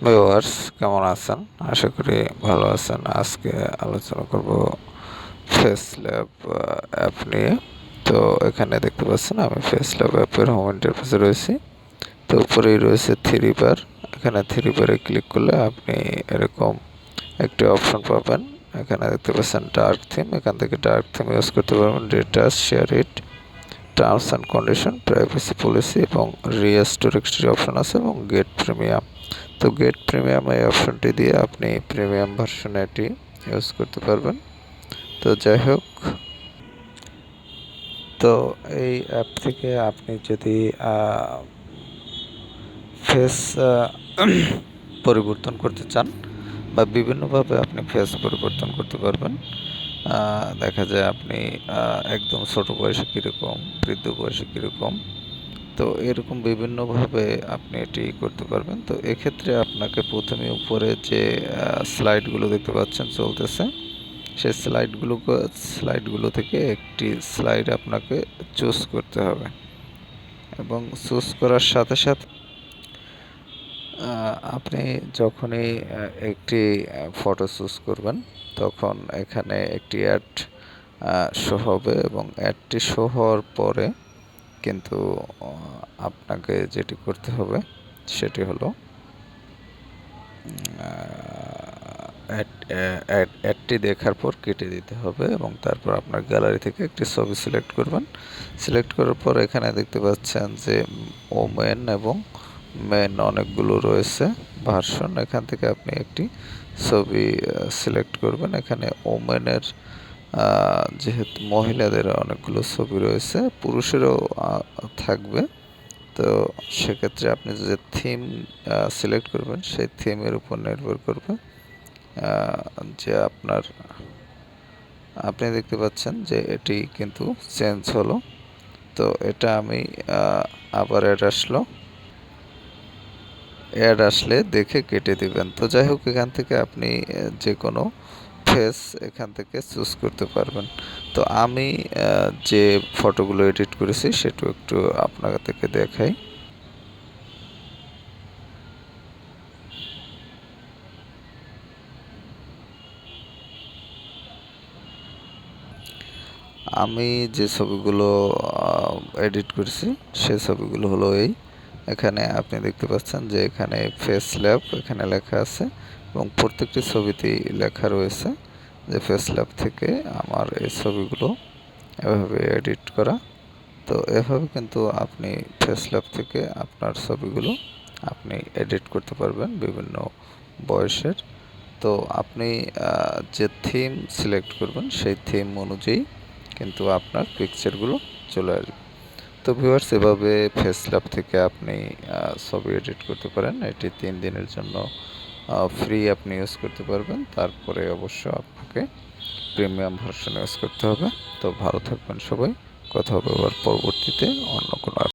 Viewers কেমন আছেন? আশা করি ভালো আছেন। আজকে আলোচনা করব ফেস ল্যাব অ্যাপ নিয়ে। তো এখানে দেখতে পাচ্ছেন আমি ফেস ল্যাব অ্যাপের হোম ইন্টারফেসে রয়েছি। তো উপরেই রয়েছে থ্রি বার। এখানে থ্রি বারে ক্লিক করলে আপনি এরকম একটি অপশন পাবেন। এখানে দেখতে পাচ্ছেন ডার্ক থিম। এখান থেকে ডার্ক থিম ইউজ করতে পারবেন। Data share it, terms and condition, privacy policy এবং রিস্টোর একটি অপশন আছে এবং গেট প্রিমিয়াম। তো গেট প্রিমিয়াম এই অপশনটি দিয়ে আপনি প্রিমিয়াম ভার্সনে এটি ইউজ করতে পারবেন। তো যাই হোক, তো এই অ্যাপ থেকে আপনি যদি ফেস পরিবর্তন করতে চান বা বিভিন্নভাবে আপনি ফেস পরিবর্তন করতে পারবেন। দেখা যায় আপনি একদম ছোট বয়সে কীরকম, বৃদ্ধ বয়সে কীরকম, তো এরকম বিভিন্নভাবে আপনি এটি করতে পারবেন। তো এক্ষেত্রে আপনাকে প্রথমে উপরে যে স্লাইডগুলো দেখতে পাচ্ছেন চলতেছে, সেই স্লাইডগুলো থেকে একটি স্লাইড আপনাকে চুজ করতে হবে এবং চুজ করার সাথে সাথে আপনি যখনই একটি ফটো চুজ করবেন তখন এখানে একটি অ্যাড শো হবে এবং অ্যাডটি শো হওয়ার পরে কিন্তু আপনাকে যেটি করতে হবে সেটি হলো অ্যাডটি দেখার পর কেটে দিতে হবে এবং তারপর আপনার গ্যালারি থেকে একটি ছবি সিলেক্ট করবেন। সিলেক্ট করার পর এখানে দেখতে পাচ্ছেন যে ওমেন এবং মেন অনেকগুলো রয়েছে ভার্সন। এখান থেকে আপনি একটি ছবি সিলেক্ট করবেন। এখানে ওমেনের যেহেতু মহিলাদের অনেকগুলো ছবি রয়েছে, পুরুষেরও থাকবে। তো সেক্ষেত্রে আপনি যে থিম সিলেক্ট করবেন সেই থিমের উপর নির্ভর করবে যে আপনি দেখতে পাচ্ছেন যে এটি কিন্তু চেঞ্জ হলো। তো এটা আমি আবার অ্যাড আসলে দেখে কেটে দিবেন। তো যাই হোক, এখান থেকে আপনি যে কোনো ফেস এখান থেকে চুজ করতে পারবেন। তো আমি যে ফটোগুলো এডিট করেছি সেটা একটু আপনাদেরকে দেখাই। আমি যে ছবিগুলো এডিট করেছি সে ছবিগুলো হলো এই। এখানে আপনি দেখতে পাচ্ছেন যে এখানে ফেস ল্যাব এখানে লেখা আছে এবং প্রত্যেকটি ছবিতেই লেখা রয়েছে যে ফেস ল্যাব থেকে আমার এই ছবিগুলো এভাবে এডিট করা। তো এভাবে কিন্তু আপনি ফেস ল্যাব থেকে আপনার ছবিগুলো আপনি এডিট করতে পারবেন বিভিন্ন বয়সের। তো আপনি যে থিম সিলেক্ট করবেন সেই থিম অনুযায়ী কিন্তু আপনার পিকচারগুলো চলে আসবে। তো ভিউয়ার্স, এভাবে ফেস ল্যাব থেকে আপনি ছবি এডিট করতে পারেন। এটি 3 দিনের জন্য ফ্রি আপনি ইউজ করতে পারবেন। তারপরে অবশ্য আপনাকে প্রিমিয়াম ভার্সন ইউজ করতে হবে। তো ভালো থাকবেন সবাই। কথা হবে আবার পরবর্তীতে অন্য কোনো